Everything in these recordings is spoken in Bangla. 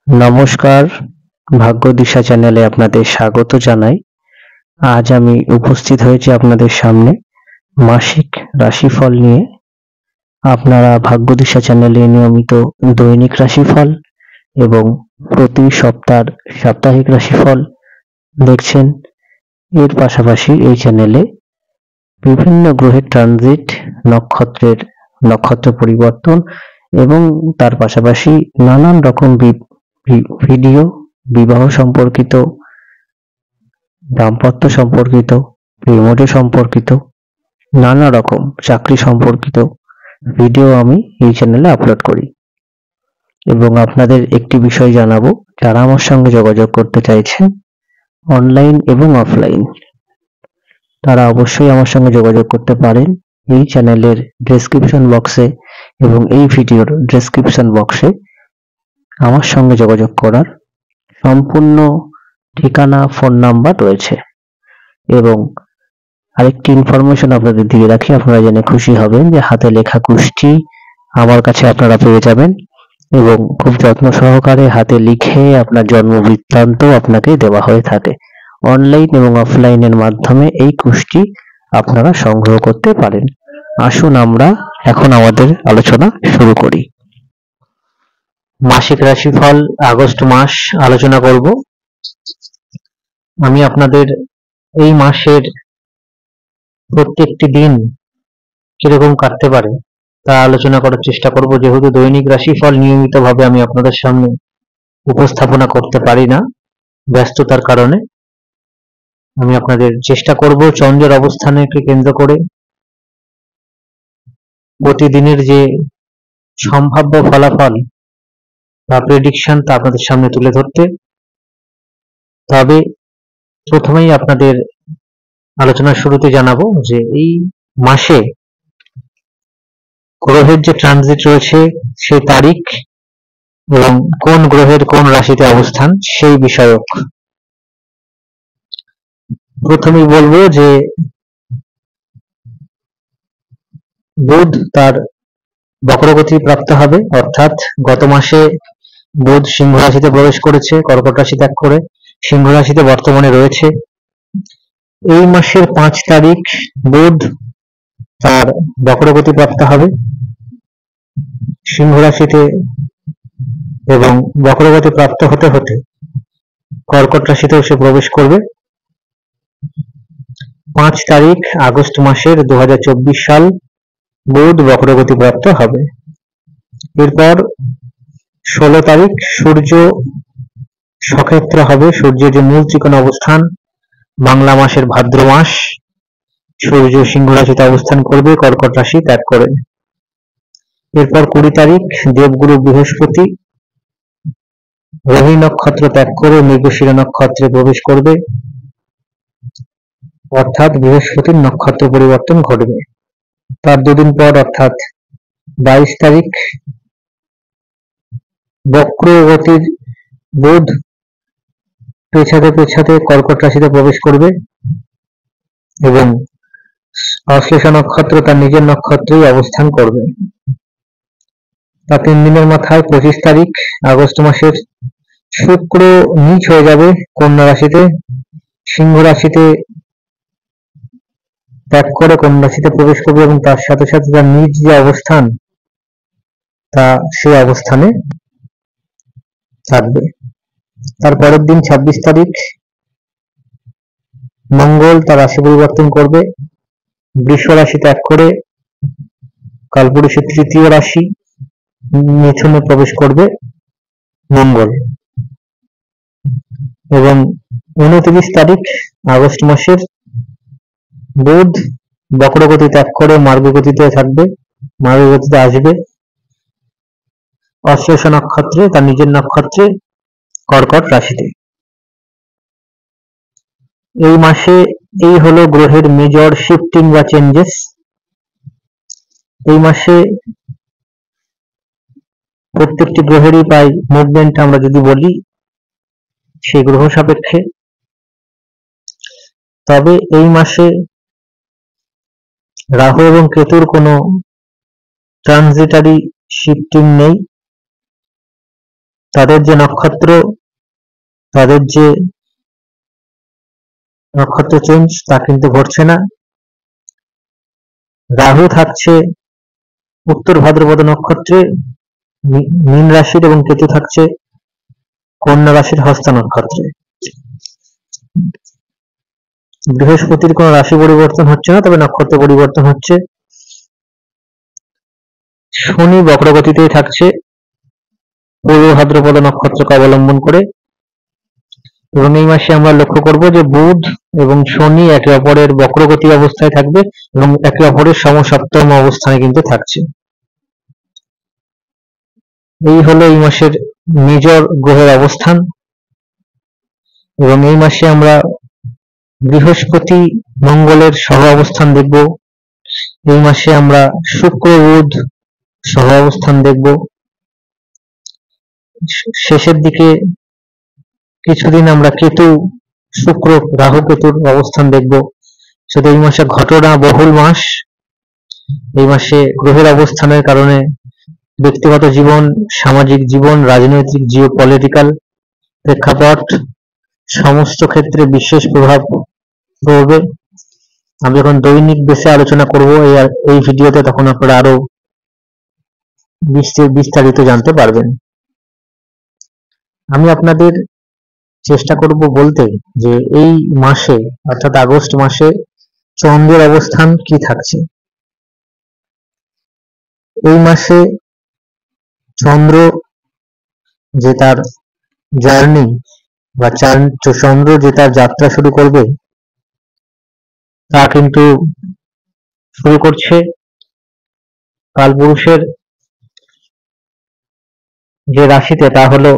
নমস্কার, ভাগ্যদিশা চ্যানেলে আপনাদের স্বাগত জানাই। আজ আমি উপস্থিত হয়েছি আপনাদের সামনে মাসিক রাশিফল নিয়ে। আপনারা ভাগ্যদিশা চ্যানেলে নিয়মিত দৈনিক রাশিফল এবং প্রতি সপ্তাহের সাপ্তাহিক রাশিফল দেখছেন। এর পাশাপাশি এই চ্যানেলে বিভিন্ন গ্রহের ট্রানজিট, নক্ষত্র পরিবর্তন এবং তার পাশাপাশি নানান রকম ভিডিও, বিবাহ সম্পর্কিত, দাম্পত্য সম্পর্কিত, প্রেমজ সম্পর্কিত, নানা রকম চাকরি সম্পর্কিত ভিডিও আমি এই চ্যানেলে আপলোড করি। এবং আপনাদের একটি বিষয় জানাবো, যারা আমার সঙ্গে যোগাযোগ করতে চাইছেন অনলাইন এবং অফলাইন, তারা অবশ্যই আমার সঙ্গে যোগাযোগ করতে পারেন। এই চ্যানেলের ডেসক্রিপশন বক্সে এবং এই ভিডিওর ডেসক্রিপশন বক্সে আমার সঙ্গে যোগাযোগ করার সম্পূর্ণ ঠিকানা, ফোন নাম্বার রয়েছে। এবং আরেকটি ইনফরমেশন আপনাদের দিয়ে রাখি, আপনারা জেনে খুশি হবেন যে হাতে লেখা কুষ্টি আমার কাছে আপনারা পেয়ে যাবেন এবং খুব যত্ন সহকারে হাতে লিখে আপনার জন্ম বৃত্তান্ত আপনাকে দেওয়া হয়ে থাকে। অনলাইন এবং অফলাইনের মাধ্যমে এই কুষ্টি আপনারা সংগ্রহ করতে পারেন। আসুন আমরা এখন আমাদের আলোচনা শুরু করি। মাসিক রাশিফল আগস্ট মাস আলোচনা করব। আমি আপনাদের এই মাসের প্রত্যেকটি দিন কিরকম কাটতে পারে তা আলোচনা করার চেষ্টা করব। যেহেতু দৈনিক রাশিফল নিয়মিতভাবে আমি আপনাদের সামনে উপস্থাপনা করতে পারি না ব্যস্ততার কারণে, আমি আপনাদের চেষ্টা করব চন্দ্রের অবস্থানকে কেন্দ্র করে প্রতিদিনের যে সম্ভাব্য ফলাফল বা প্রেডিকশন তা আপনাদের সামনে তুলে ধরতে। তবে প্রথমেই আপনাদের আলোচনার শুরুতে জানাবো যে এই মাসে গ্রহের যে ট্রানজিট রয়েছে সেই তারিখ এবং কোন গ্রহের কোন রাশিতে অবস্থান সেই বিষয়ক। প্রথমেই বলবো যে বুধ তার বক্রগতি প্রাপ্ত হবে, অর্থাৎ গত মাসে বুধ সিংহ রাশিতে প্রবেশ করেছে, কর্কট রাশি ত্যাগ করে সিংহ রাশিতে বর্তমানে রয়েছে। এই মাসের 5 তারিখ বুধ তার বক্রগতি প্রাপ্ত হবে সিংহ রাশিতে এবং বক্রগতি প্রাপ্ত হতে হতে কর্কট রাশিতেও সে প্রবেশ করবে। 5 তারিখ আগস্ট মাসের 2024 সাল বুধ বক্রগতি প্রাপ্ত হবে। এরপর 16 তারিখ সূর্য সক্ষেত্র হবে। সূর্যের যে মূল ত্রিকোণ অবস্থান বাংলা মাসের ভাদ্র মাস, সূর্য সিংহ রাশিতে অবস্থান করবে কর্কট রাশি ত্যাগ করে। এরপর 20 তারিখ দেবগুরু বৃহস্পতি রোহিণী নক্ষত্র ত্যাগ করে মৃগশিরা নক্ষত্রে প্রবেশ করবে, অর্থাৎ বৃহস্পতির নক্ষত্র পরিবর্তন ঘটবে। তার দুদিন পর অর্থাৎ 22 তারিখ বক্রগতির বুধ পেছাতে পেছাতে কর্কট রাশিতে প্রবেশ করবে এবং অশ্লেষা নক্ষত্র তার নিজের নক্ষত্রেই অবস্থান করবে। তার 3 দিনের মাথায় 25 তারিখ আগস্ট মাসের শুক্র নিচ হয়ে যাবে কন্যা রাশিতে, সিংহ রাশিতে ত্যাগ করে কন্যা রাশিতে প্রবেশ করবে এবং তার সাথে সাথে তার নিজ যে অবস্থান তা সেই অবস্থানে থাকবে। তার পরের দিন 26 তারিখ মঙ্গল তার রাশি পরিবর্তন করবে, বৃষ রাশি ত্যাগ করে কালপুরুষের তৃতীয় রাশি মিথুনে প্রবেশ করবে মঙ্গল। এবং 29 তারিখ আগস্ট মাসের বুধ বক্রগতি ত্যাগ করে মার্গগতিতে থাকবে, মার্গগতিতে আসবে অশ্লেষা নক্ষত্রে তার নিজের নক্ষত্রে কর্কট রাশিতে। এই মাসে এই হলো গ্রহের মেজর শিফটিং বা চেঞ্জেস। এই মাসে প্রত্যেকটি গ্রহেরই প্রায় মুভমেন্ট আমরা যদি বলি সেই গ্রহ সাপেক্ষে। তবে এই মাসে রাহু এবং কেতুর কোনো ট্রানজিটারি শিফটিং নেই, তাদের যে নক্ষত্র চেঞ্জ তা কিন্তু ঘটছে না। রাহু থাকছে উত্তর ভাদ্রপদ নক্ষত্রে মীন রাশির এবং কেতু থাকছে কন্যা রাশির হস্তা নক্ষত্রে। বৃহস্পতির কোন রাশি পরিবর্তন হচ্ছে না, তবে নক্ষত্র পরিবর্তন হচ্ছে। শনি বক্রগতিতেই থাকছে পূর্ব ভাদ্রপদ নক্ষত্রকে অবলম্বন করে, এবং এই মাসে আমরা লক্ষ্য করব যে বুধ এবং শনি একে অপরের বক্রগতি অবস্থায় থাকবে এবং একে অপরের সমসপ্তম অবস্থানে কিন্তু থাকছে। এই হলো এই মাসের মেজর গ্রহের অবস্থান। এবং এই মাসে আমরা বৃহস্পতি মঙ্গলের সহ অবস্থান দেখব। এই মাসে আমরা শুক্র বুধ সহ অবস্থান দেখব। শেষের দিকে কিছুদিন আমরা কেতু শুক্র রাহু কেতুর অবস্থান দেখব। শুধু এই মাসে ঘটনা বহুল মাস। এই মাসে গ্রহের অবস্থানের কারণে ব্যক্তিগত জীবন, সামাজিক জীবন, রাজনৈতিক জিওপলিটিক্যাল প্রেক্ষাপট সমস্ত ক্ষেত্রে বিশেষ প্রভাব পড়বে। আমি যখন দৈনিক বেসে আলোচনা করব এই ভিডিওতে, তখন আপনারা আরো বিস্তারিত জানতে পারবেন। আমি আপনাদের চেষ্টা করব বলতে যে এই মাসে অর্থাৎ আগস্ট মাসে চন্দ্রের অবস্থান কি থাকছে। এই মাসে চন্দ্র যে তার জার্নি বা চন্দ্র যে তার যাত্রা শুরু করবে, তা কিন্তু শুরু করছে কালপুরুষের যে রাশিতে, তা হলো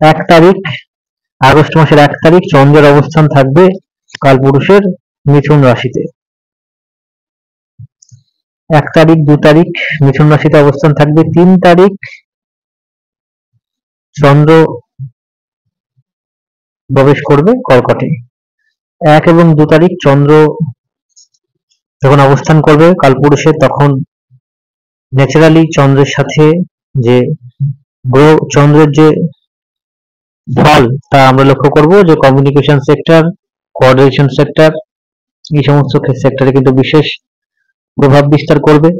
1 তারিখ, আগস্ট মাসের 1 তারিখ চন্দ্রের অবস্থান থাকবে কালপুরুষের মিথুন রাশিতে। 1 তারিখ 2 তারিখ মিথুন রাশিতে অবস্থান থাকবে। 3 তারিখ চন্দ্র প্রবেশ করবে কর্কটে। 1 এবং 2 তারিখ চন্দ্র যখন অবস্থান করবে কালপুরুষে, তখন ন্যাচারালি চন্দ্রের সাথে যে চন্দ্রের যে ফল তা আমরা লক্ষ্য করব যে কমিউনিকেশন সেক্টর, কোঅর্ডিনেশন সেক্টর, এই সমস্ত সেক্টরে কিন্তু বিশেষ প্রভাব বিস্তার করবে।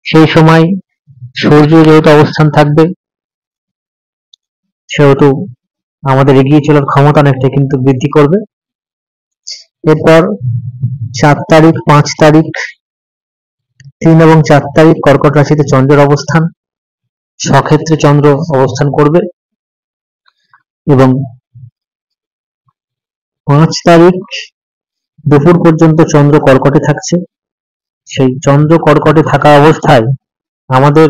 সেই সময় সূর্য যেহেতু অবস্থান থাকবে, সেহেতু আমাদের এগিয়ে চলার ক্ষমতা অনেকটা কিন্তু বৃদ্ধি করবে। এরপর 4 তারিখ 5 তারিখ 3 এবং 4 তারিখ কর্কট রাশিতে চন্দ্রের অবস্থান, স্বক্ষেত্রে চন্দ্র অবস্থান করবে। এবং 5 তারিখ দুপুর পর্যন্ত চন্দ্র কর্কটে থাকছে। সেই চন্দ্র কর্কটে থাকা অবস্থায় আমাদের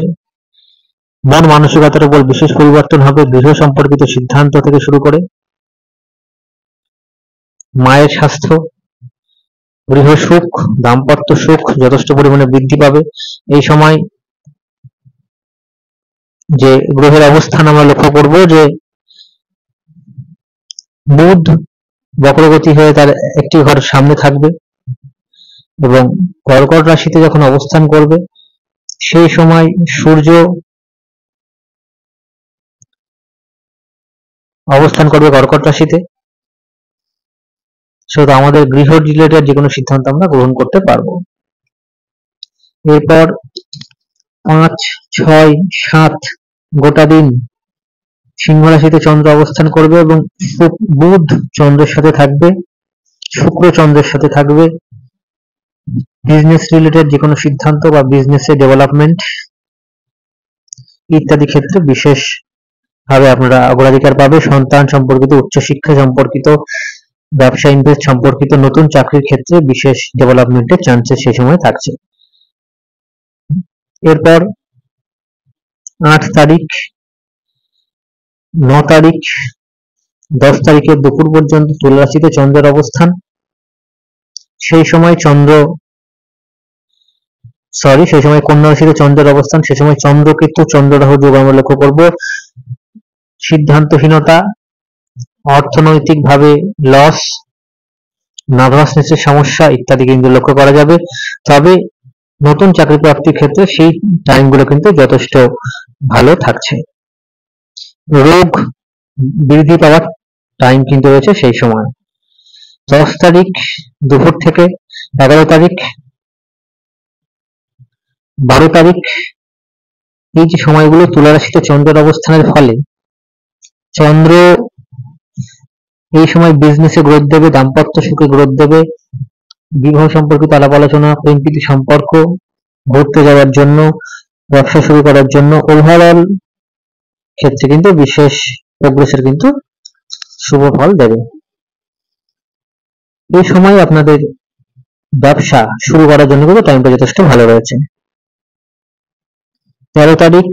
মন মানসিকতার উপর বিশেষ পরিবর্তন হবে। গৃহ সম্পর্কিত সিদ্ধান্ত থেকে শুরু করে মায়ের স্বাস্থ্য, গৃহ সুখ, দাম্পত্য সুখ যথেষ্ট পরিমাণে বৃদ্ধি পাবে। এই সময় যে গ্রহের অবস্থান আমরা লক্ষ্য করব যে বুধ বক্রগতি হয়ে তার একটি ঘর সামনে থাকবে এবং কর্কট রাশিতে যখন অবস্থান করবে, সেই সময় সূর্য অবস্থান করবে কর্কট রাশিতে। শুধু আমাদের গৃহ রিলেটেড যে কোনো সিদ্ধান্ত আমরা গ্রহণ করতে পারবো। এরপর 5, 6, 7 গোটা দিন সিংহ রাশিতে চন্দ্র অবস্থান করবে এবং বুধ চন্দ্রের সাথে থাকবে, শুক্র চন্দ্রের সাথে থাকবে। বিজনেস রিলেটেড যে কোনো সিদ্ধান্ত বা বিজনেসের ডেভেলপমেন্ট ইত্যাদি ক্ষেত্রে বিশেষ ভাবে আপনারা অগ্রাধিকার পাবে। সন্তান সম্পর্কিত, উচ্চশিক্ষা সম্পর্কিত, ব্যবসা ইনভেস্ট সম্পর্কিত, নতুন চাকরির ক্ষেত্রে বিশেষ ডেভেলপমেন্টের চান্সেস সেই সময় থাকছে। এরপর 8 তারিখ 9 তারিখ 10 তারিখের দুপুর পর্যন্ত তুলা রাশিতে চন্দ্রের অবস্থান। সেই সময় কন্যা রাশিতে চন্দ্রের অবস্থান। সেই সময় চন্দ্রকেতু চন্দ্র রাহু যোগ আমরা লক্ষ্য করব। সিদ্ধান্তহীনতা, অর্থনৈতিক ভাবে লস, নার্ভাসনেসের সমস্যা ইত্যাদি কিন্তু লক্ষ্য করা যাবে। তবে নতুন চাকরি প্রাপ্তির ক্ষেত্রে সেই টাইমগুলো কিন্তু যথেষ্ট ভালো থাকছে। রোগ বৃদ্ধি পাওয়ার টাইম কিন্তু রয়েছে সেই সময়। 10 তারিখ দুপুর থেকে 11 তারিখ 12 তারিখ এই যে সময়গুলো তুলা রাশিতে চন্দ্রের অবস্থানের ফলে চন্দ্র এই সময় বিজনেসে গ্রোথ দেবে, দাম্পত্য সুখে গ্রোথ দেবে, বিবাহ সম্পর্কিত আলাপ আলোচনা, প্রেম প্রীতি সম্পর্ক, ঘুরতে যাওয়ার জন্য, ব্যবসা শুরু করার জন্য ওভারঅল ক্ষেত্রে কিন্তু বিশেষ প্রোগ্রেসের কিন্তু শুভ ফল দেবে। এই সময় আপনাদের ব্যবসা শুরু করার জন্য কিন্তু টাইমটা যথেষ্ট ভালো রয়েছে। 13 তারিখ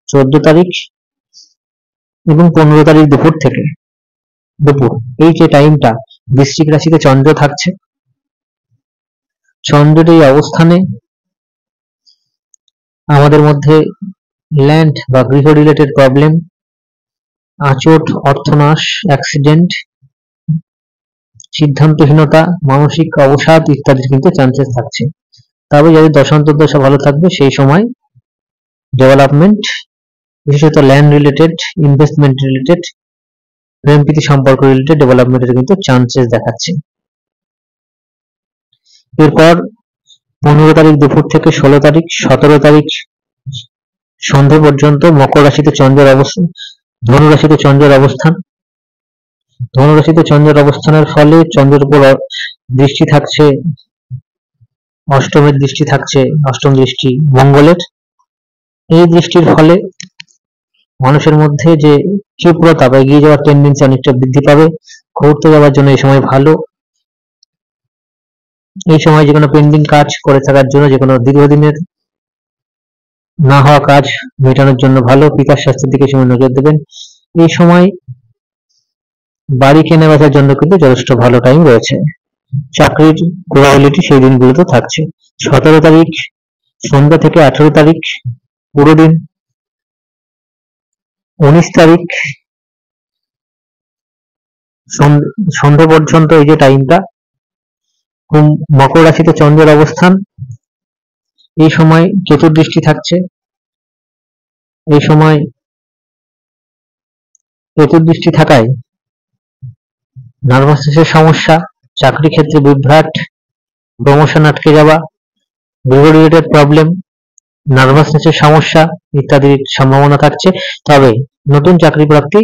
14 তারিখ এবং 15 তারিখ দুপুর এই যে টাইমটা বৃশ্চিক রাশিতে চন্দ্র থাকছে, চন্দ্রের এই অবস্থানে আমাদের মধ্যে ল্যান্ড বা গৃহ রিলেটেড প্রবলেম, আঁচট, অর্থনাশ, অ্যাক্সিডেন্ট, সিদ্ধান্তহীনতা, মানসিক অবসাদ ইত্যাদির কিন্তু চান্সেস থাকছে। তবে যাদের দশা ভালো থাকবে সেই সময় ডেভেলপমেন্ট, বিশেষত ল্যান্ড রিলেটেড, ইনভেস্টমেন্ট রিলেটেড, প্রেম প্রীতি সম্পর্ক রিলেটেড ডেভেলপমেন্টের কিন্তু চান্সেস দেখাচ্ছে। এরপর 15 তারিখ দুপুর থেকে 16 তারিখ 17 তারিখ সন্ধ্যা পর্যন্ত মকর রাশিতে চন্দ্রের অবস্থান, ধনু রাশিতে চন্দ্রের অবস্থান। ধনু রাশিতে চন্দ্রের অবস্থানের ফলে চন্দ্রের উপর দৃষ্টি থাকছে, অষ্টমের দৃষ্টি থাকছে, অষ্টম দৃষ্টি মঙ্গলের। এই দৃষ্টির ফলে মানুষের মধ্যে যে ক্ষিপ্রতা বা এগিয়ে যাওয়ার টেন্ডেন্সি অনেকটা বৃদ্ধি পাবে। ঘুরতে যাওয়ার জন্য এই সময় ভালো। এই সময় যে কোনো পেন্ডিং কাজ করে থাকার জন্য, যে কোনো দীর্ঘদিনের না হওয়া কাজ মেটানোর জন্য ভালো। পিতার স্বাস্থ্যের দিকে সময় নজর দেবেন। এই সময় বাড়ি কেনা বেচার জন্য কিন্তু যথেষ্ট ভালো টাইম রয়েছে। চাকরির প্রবাবিলিটি সেই দিনগুলোতে থাকছে। 17 তারিখ সন্ধ্যা থেকে 18 তারিখ পুরো দিন, 19 তারিখ সন্ধ্যা পর্যন্ত এই যে টাইমটা মকর রাশিতে চন্দ্রের অবস্থান, এই সময় কেতুর দৃষ্টি থাকছে। এই সময় কেতুর দৃষ্টি থাকায় নার্ভাসনেসের সমস্যা, চাকরি ক্ষেত্রে বিভ্রাট, প্রমোশন আটকে যাওয়া, গৃহ রিলেটেড প্রবলেম, নার্ভাসনেসের সমস্যা ইত্যাদির সম্ভাবনা থাকছে। তবে নতুন চাকরি প্রাপ্তি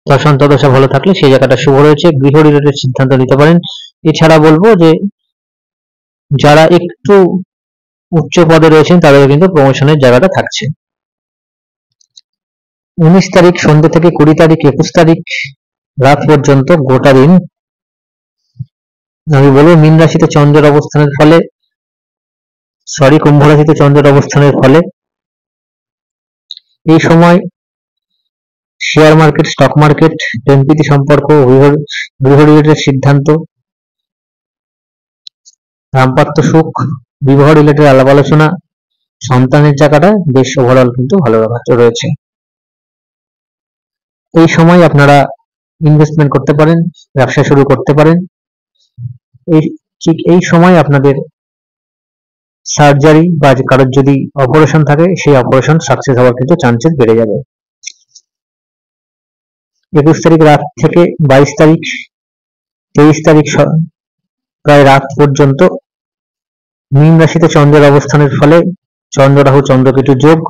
দশা ভালো থাকলে সেই জায়গাটা শুভ রয়েছে। গৃহ রিলেটেড সিদ্ধান্ত নিতে পারেন। এছাড়া বলবো যে যারা একটু উচ্চ পদে রয়েছেন তাদের কিন্তু প্রমোশনের জায়গাটা থাকছে। 19 তারিখ সন্ধ্যা থেকে 20 তারিখ 21 তারিখ রাত পর্যন্ত গোটা দিন আমি বলবো মীন রাশিতে চন্দ্রের অবস্থানের ফলে, কুম্ভ রাশিতে চন্দ্রের অবস্থানের ফলে এই সময় শেয়ার মার্কেট, স্টক মার্কেট, প্রেম প্রীতি সম্পর্ক, গৃহ রিলেটেড সিদ্ধান্ত, দাম্পত্য সুখ, বিবাহ রিলেটেড আলাপ আলোচনা, সন্তানের জায়গাটা বেশ ওভারঅল কিন্তু ভালো রয়েছে। এই সময় আপনারা ইনভেস্টমেন্ট করতে পারেন, ব্যবসা শুরু করতে পারেন। ঠিক এই সময় আপনাদের সার্জারি বা কারোর যদি অপারেশন থাকে সেই অপারেশন সাকসেস হওয়ার কিন্তু চান্সেস বেড়ে যাবে। 21 তারিখ রাত থেকে 22 তারিখ 23 তারিখ প্রায় রাত পর্যন্ত মীন রাশিতে চন্দ্রের অবস্থানের ফলে চন্দ্র রাহু চন্দ্রকেতু যোগ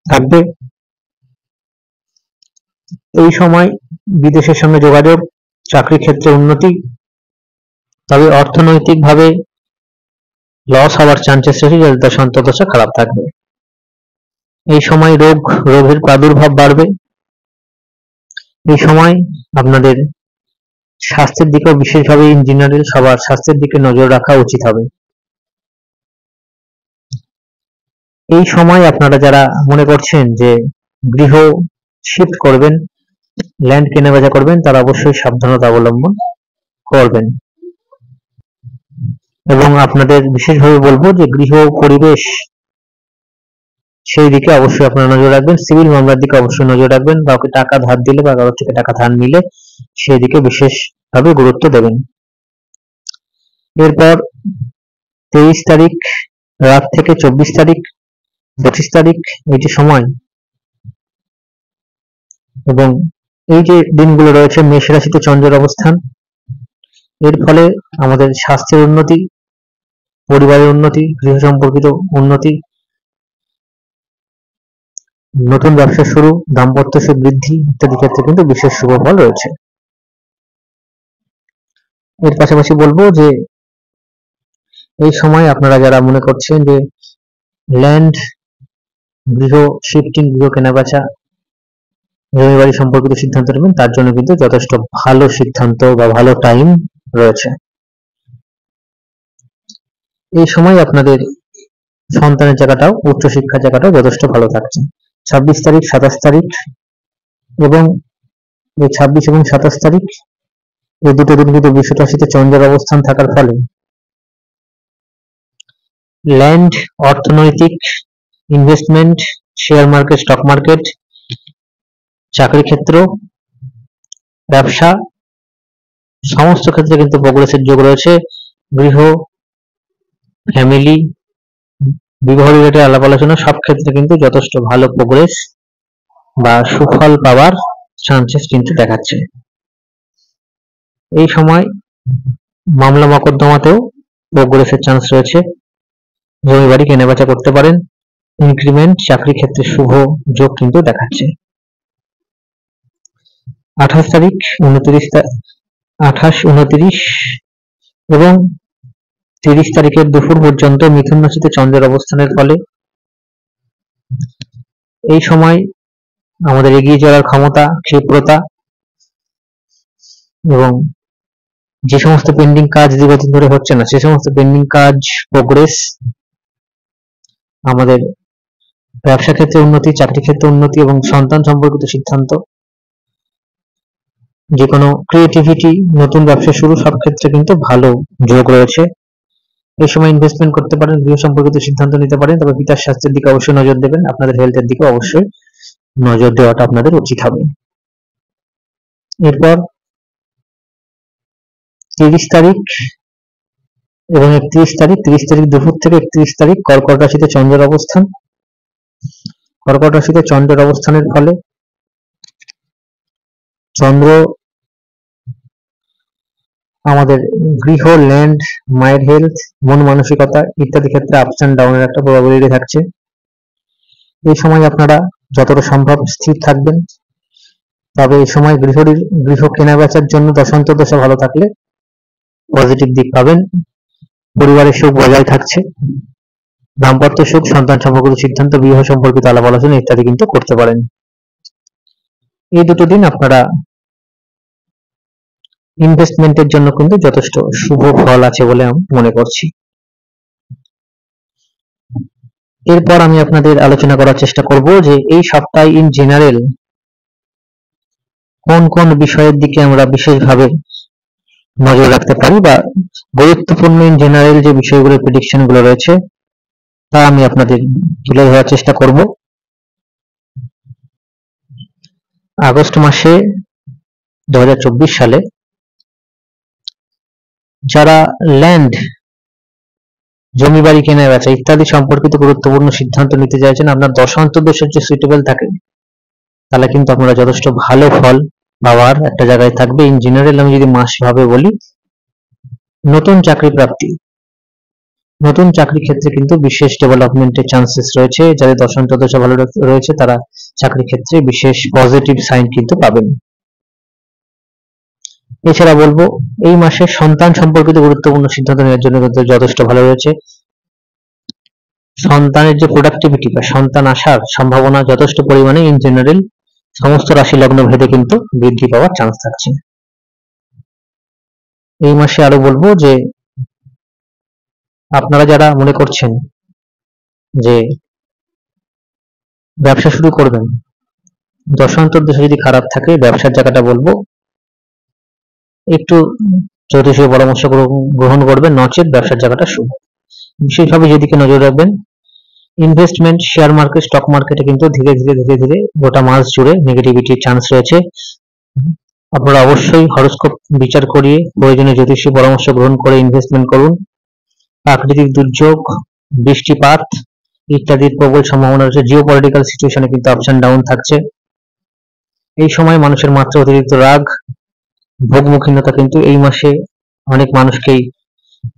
থাকবে। এই সময় বিদেশের সঙ্গে যোগাযোগ, চাকরি ক্ষেত্রে উন্নতি, তবে অর্থনৈতিকভাবে লস হওয়ার চান্সেস রয়েছে যাদের দশা খারাপ থাকবে। এই সময় রোগের প্রাদুর্ভাব বাড়বে। এই সময় আপনাদের স্বাস্থ্যের দিকেও বিশেষভাবে ইন জেনারেল সবার স্বাস্থ্যের দিকে নজর রাখা উচিত হবে। এই সময় আপনারা যারা মনে করছেন যে গৃহ শিফট করবেন, ল্যান্ড কেনাবেচা করবেন, তারা অবশ্যই সাবধানতা অবলম্বন করবেন। এবং আপনাদের বিশেষভাবে বলবো যে গৃহ পরিবেশ সেই দিকে অবশ্যই আপনারা নজর রাখবেন। সিভিল মামলার দিকে অবশ্যই নজর রাখবেন। কাউকে টাকা ধার দিলে বা কারোর থেকে টাকা ধার নিলে সেই দিকে বিশেষভাবে গুরুত্ব দেবেন। এরপর 23 তারিখ রাত থেকে 24 তারিখ 25 তারিখ এই যে সময় এবং এই যে দিনগুলো রয়েছে মেষ রাশিতে চন্দ্রের অবস্থান, এর ফলে আমাদের স্বাস্থ্যের উন্নতি, পরিবারের উন্নতি, গৃহ সম্পর্কিত উন্নতি, নতুন ব্যবসা শুরু, দাম্পত্য সুখ বৃদ্ধি ইত্যাদি ক্ষেত্রে কিন্তু বিশেষ শুভ ফল রয়েছে। এর পাশাপাশি বলবো যে এই সময় আপনারা যারা মনে করছেন যে ল্যান্ড, গৃহ শিফটিং, গৃহ কেনাবেচা, জমি বাড়ি সম্পর্কিত সিদ্ধান্ত নেবেন, তার জন্য কিন্তু যথেষ্ট ভালো সিদ্ধান্ত বা ভালো টাইম রয়েছে। এই সময় আপনাদের সন্তানের জায়গাটাও, উচ্চশিক্ষার জায়গাটাও যথেষ্ট ভালো থাকছে। 26 তারিখ, 27 তারিখ এবং এই 26 এবং 27 তারিখ এই দুটো দিন কিন্তু বৃষ রাশিতে চন্দ্রের অবস্থান থাকার ফলে ল্যান্ড, অর্থনৈতিক, investment, share market, stock market, চাকরি ক্ষেত্র, ব্যবসা, সমস্ত ক্ষেত্রে কিন্তু প্রোগ্রেসের যোগ রয়েছে। গৃহ, ফ্যামিলি, বিবাহ রিলেটেড আলাপ আলোচনা সব ক্ষেত্রে কিন্তু যথেষ্ট ভালো প্রোগ্রেস বা সুফল পাওয়ার চান্সেস কিন্তু দেখাচ্ছে। এই সময় মামলা মকদ্দমাতেও প্রোগ্রেসের চান্স রয়েছে। জমি বাড়ি কেনাবেচা করতে পারেন। ইনক্রিমেন্ট, চাকরি ক্ষেত্রে শুভ যোগ কিন্তু দেখাচ্ছে। 28 তারিখ, 29 এবং 30 তারিখের দুপুর পর্যন্ত মিথুন রাশিতে চন্দ্রের অবস্থানের ফলে এই সময় আমাদের এগিয়ে যাওয়ার ক্ষমতা, ক্ষিপ্রতা এবং যে সমস্ত পেন্ডিং কাজ দীর্ঘদিন ধরে হচ্ছে না সে সমস্ত পেন্ডিং কাজ প্রোগ্রেস, আমাদের ব্যবসা ক্ষেত্রে উন্নতি, চাকরি ক্ষেত্রে উন্নতি এবং সন্তান সম্পর্কিত সিদ্ধান্ত, যে কোনো ক্রিয়েটিভিটি, নতুন ব্যবসা শুরু সব ক্ষেত্রে কিন্তু ভালো যোগ রয়েছে। এই সময় ইনভেস্টমেন্ট করতে পারেন, গৃহ সম্পর্কিত সিদ্ধান্ত নিতে পারেন, তবে পিতার স্বাস্থ্যের দিকে অবশ্যই নজর দেবেন। আপনাদের হেলথের দিকে অবশ্যই নজর দেওয়াটা আপনাদের উচিত হবে। এরপর 30 তারিখ এবং 31 তারিখ, 30 তারিখ দুপুর থেকে 31 তারিখ কর্কট রাশিতে চন্দ্রের অবস্থান। কর্কট রাশিতে চন্দ্রের অবস্থানের ফলে চন্দ্র আমাদের গৃহ, ল্যান্ড, মায়ের হেলথ, মন মানসিকতা ইত্যাদি ক্ষেত্রে আপস অ্যান্ড ডাউনের একটা প্রবাবিলিটি থাকছে। এই সময় আপনারা যতটা সম্ভব স্থির থাকবেন, তবে এই সময় গৃহ কেনা বেচার জন্য দশান্ত দশা ভালো থাকলে পজিটিভ দিক পাবেন। পরিবারের সুখ বজায় থাকছে। দাম্পত্য সুখ, সন্তান সম্পর্কিত সিদ্ধান্ত, বিবাহ সম্পর্কিত আলাপ আলোচনা ইত্যাদি কিন্তু করতে পারেন। এই দুটো দিন আপনারা ইনভেস্টমেন্টের জন্য কিন্তু যথেষ্ট শুভ ফল আছে বলে আমি মনে করছি। এরপর আমি আপনাদের আলোচনা করার চেষ্টা করব যে এই সপ্তাহে ইন জেনারেল কোন কোন বিষয়ের দিকে আমরা বিশেষভাবে নজর রাখতে পারি বা গুরুত্বপূর্ণ ইন জেনারেল যে বিষয়গুলোর প্রেডিকশন গুলো রয়েছে তা আমি আপনাদের তুলে ধরার চেষ্টা করব। আগস্ট মাসে 2024 সালে যারা ল্যান্ড, জমি বাড়ি কেনা বেচা ইত্যাদি সম্পর্কিত গুরুত্বপূর্ণ সিদ্ধান্ত নিতে চাইছেন, আপনার দশা অন্তর্দশা যে সুইটেবল থাকে তাহলে কিন্তু আপনারা যথেষ্ট ভালো ফল পাওয়ার একটা জায়গায় থাকবে। ইন জেনারেল আমি যদি মাস ভাবে বলি, নতুন চাকরি প্রাপ্তি, নতুন চাকরি ক্ষেত্রে কিন্তু বিশেষ ডেভেলপমেন্টের চান্সেস রয়েছে। যাদের দশা অন্তর্দশা ভালো রয়েছে তারা চাকরি ক্ষেত্রে বিশেষ পজিটিভ সাইন কিন্তু পাবেন। এছাড়া বলবো এই মাসে সন্তান সম্পর্কিত গুরুত্বপূর্ণ সিদ্ধান্ত নেওয়ার জন্য কিন্তু যথেষ্ট ভালো রয়েছে। সন্তানের যে প্রোডাক্টিভিটি বা সন্তান আসার সম্ভাবনা যথেষ্ট পরিমাণে ইন জেনারেল সমস্ত রাশি লগ্ন ভেদে কিন্তু বৃদ্ধি পাওয়ার চান্স থাকছে। এই মাসে আরো বলবো যে আপনারা যারা মনে করছেন যে ব্যবসা শুরু করবেন, দশা অন্তর্দশা যদি খারাপ থাকে ব্যবসার জায়গাটা বলবো একটু জ্যোতিষীয় পরামর্শ গ্রহণ করবেন, নচেত ব্যবসার জায়গাটা শুভ। বিশেষভাবে যেদিকে নজর রাখবেন, ইনভেস্টমেন্ট, শেয়ার মার্কেট, স্টক মার্কেটে কিন্তু ধীরে ধীরে গোটা মাস জুড়ে নেগেটিভিটির চান্স রয়েছে। আপনারা অবশ্যই হরোস্কোপ বিচার করিয়ে প্রয়োজনীয় জ্যোতিষীয় পরামর্শ গ্রহণ করে ইনভেস্টমেন্ট করুন। প্রাকৃতিক দুর্যোগ, বৃষ্টিপাত ইত্যাদির প্রবল সম্ভাবনা রয়েছে। জিওপলিটিক্যাল সিচুয়েশনে কিন্তু আপস অ্যান্ড ডাউন থাকছে। এই সময় মানুষের মাত্রা অতিরিক্ত রাগ, ভোগমুখীনতা কিন্তু এই মাসে অনেক মানুষকেই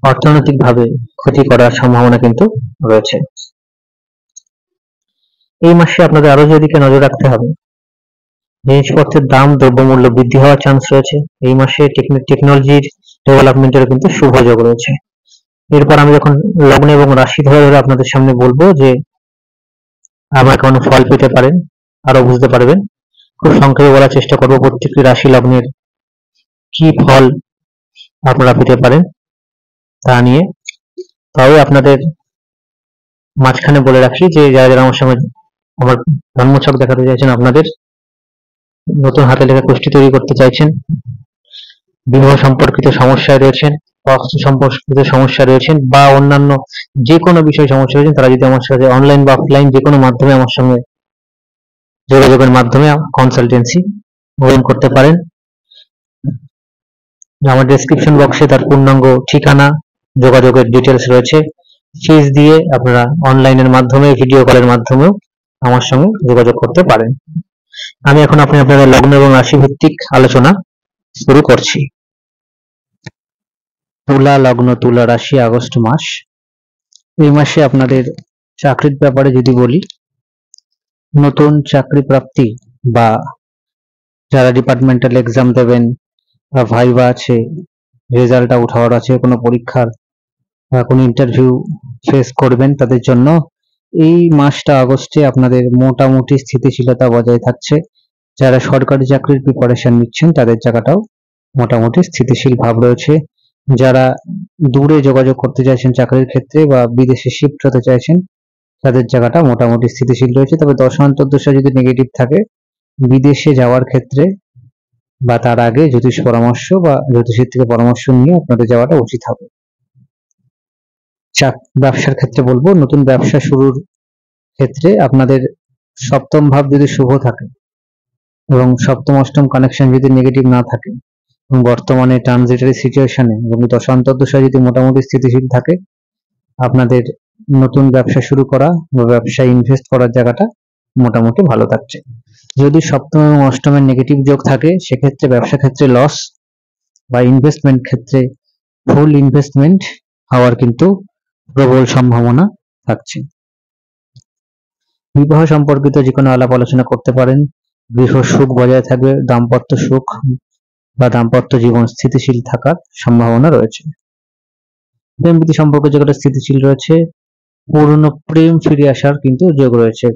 অর্থনৈতিকভাবে ক্ষতি করার সম্ভাবনা কিন্তু রয়েছে। এই মাসে আপনাদের আরো যেদিকে নজর রাখতে হবে, জিনিসপত্রের দাম দ্রব্যমূল্য বৃদ্ধি হওয়ার চান্স রয়েছে। এই মাসে টেকনোলজির ডেভেলপমেন্টের কিন্তু শুভ যোগ রয়েছে। এরপর আমি যখন লগ্ন এবং রাশি ধরে ধরে আপনাদের সামনে বলবো যে আমরা কেমন ফল পেতে পারেন, আরো বুঝতে পারবেন। খুব সংক্ষেপে বলার চেষ্টা করবো প্রত্যেকটি রাশি লগ্নের কি ফল আপনারা পেতে পারেন তা নিয়ে। তবে আপনাদের মাঝখানে বলে রাখি যে যারা যারা আমার সঙ্গে আমার জন্মছক দেখাতে চাইছেন, আপনাদের নতুন হাতে লেখা কুষ্টি তৈরি করতে চাইছেন, বিবাহ সম্পর্কিত সমস্যায় রয়েছেন, অস্ত্র সম্পর্কিত সমস্যা রয়েছেন, বা অন্যান্য যে কোনো বিষয়ে সমস্যা রয়েছেন, তারা যদি আমার সাথে অনলাইন বা অফলাইন যে কোনো মাধ্যমে আমার সঙ্গে যোগাযোগের মাধ্যমে কনসালটেন্সি গ্রহণ করতে পারেন। আমার ডেসক্রিপশন বক্সে তার পূর্ণাঙ্গ ঠিকানা, যোগাযোগের ডিটেলস রয়েছে। ফিজ দিয়ে আপনারা অনলাইনের মাধ্যমে, ভিডিও কলের মাধ্যমেও আমার সঙ্গে যোগাযোগ করতে পারেন। আমি এখন আপনাদের লগ্ন এবং রাশি ভিত্তিক আলোচনা শুরু করছি। তুলা লগ্ন, তুলা রাশি, আগস্ট মাস। এই মাসে আপনাদের চাকরির ব্যাপারে যদি বলি, নতুন চাকরি প্রাপ্তি বা যারা ডিপার্টমেন্টাল এক্সাম দেবেন বা ভাইবা আছে, রেজাল্ট আউট হওয়ার আছে, কোনো পরীক্ষার কোনো ইন্টারভিউ ফেস করবেন, তাদের জন্য এই মাসটা আগস্টে আপনাদের মোটামুটি স্থিতিশীলতা বজায় থাকছে। যারা সরকারি চাকরির প্রিপারেশন নিচ্ছেন তাদের জায়গাটাও মোটামুটি স্থিতিশীল ভাব রয়েছে। যারা দূরে যোগাযোগ করতে চাইছেন চাকরির ক্ষেত্রে বা বিদেশে শিফট হতে চাইছেন, তাদের জায়গাটা মোটামুটি স্থিতিশীল রয়েছে। তবে দশান্তর্দশা যদি নেগেটিভ থাকে, বিদেশে যাওয়ার ক্ষেত্রে বা তার আগে জ্যোতিষ পরামর্শ বা জ্যোতিষীর থেকে পরামর্শ নিয়ে আপনাদের যাওয়াটা উচিত হবে। ব্যবসার ক্ষেত্রে বলবো, নতুন ব্যবসা শুরুর ক্ষেত্রে আপনাদের সপ্তম ভাব যদি শুভ থাকে এবং সপ্তম অষ্টম কানেকশন যদি নেগেটিভ না থাকে এবং বর্তমানে ট্রানজিটরি সিচুয়েশনে এবং দশান্তর্দশা যদি মোটামুটি স্থিতিশীল থাকে, আপনাদের নতুন ব্যবসা শুরু করা বা ব্যবসায় ইনভেস্ট করার জায়গাটা মোটামুটি ভালো থাকছে। যদি সপ্তম এবং অষ্টমের নেগেটিভ যোগ থাকে, সেক্ষেত্রে ব্যবসা ক্ষেত্রে লস বা ইনভেস্টমেন্ট ক্ষেত্রে ফুল ইনভেস্টমেন্ট হওয়ার কিন্তু প্রবল সম্ভাবনা থাকছে। বিবাহ সম্পর্কিত যে কোনো আলাপ আলোচনা করতে পারেন, গৃহ সুখ বজায় থাকবে, দাম্পত্য সুখ বা দাম্পত্য জীবন স্থিতিশীল থাকার সম্ভাবনা রয়েছে। প্রেম প্রীতি সম্পর্ক যেটা স্থিতিশীল রয়েছে, পুরনো প্রেম ফিরে আসার কিন্তু যোগ রয়েছে।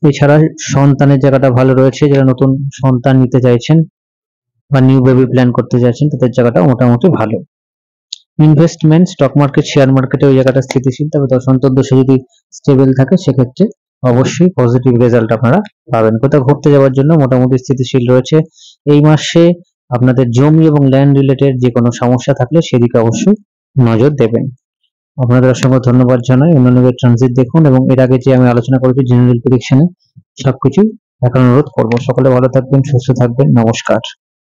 এছাড়া সন্তানের জায়গাটা ভালো রয়েছে। যারা নতুন সন্তান নিতে চাইছেন বা নিউ বেবি প্ল্যান করতে চাইছেন, তাদের জায়গাটা মোটামুটি ভালো। ইনভেস্টমেন্ট, স্টক মার্কেট, শেয়ার মার্কেটে ওই জায়গাটা স্থিতিশীল। তবে দশান্তর্দশা যদি স্টেবল থাকে, সেক্ষেত্রে অবশ্যই পজিটিভ রেজাল্ট আপনারা পাবেন। কোথাও ঘুরতে যাওয়ার জন্য মোটামুটি স্থিতিশীল রয়েছে। এই মাসে আপনাদের জমি এবং ল্যান্ড রিলেটেড যে কোনো সমস্যা থাকলে সেদিকে অবশ্যই নজর দেবেন। আপনাদের অসংখ্য ধন্যবাদ জানাই। অন্যান্য ট্রানজিট দেখুন এবং এর আগে যে আমি আলোচনা করেছি জেনারেল প্রেডিকশনে, সবকিছু দেখার অনুরোধ করবো। সকলে ভালো থাকবেন, সুস্থ থাকবেন। নমস্কার।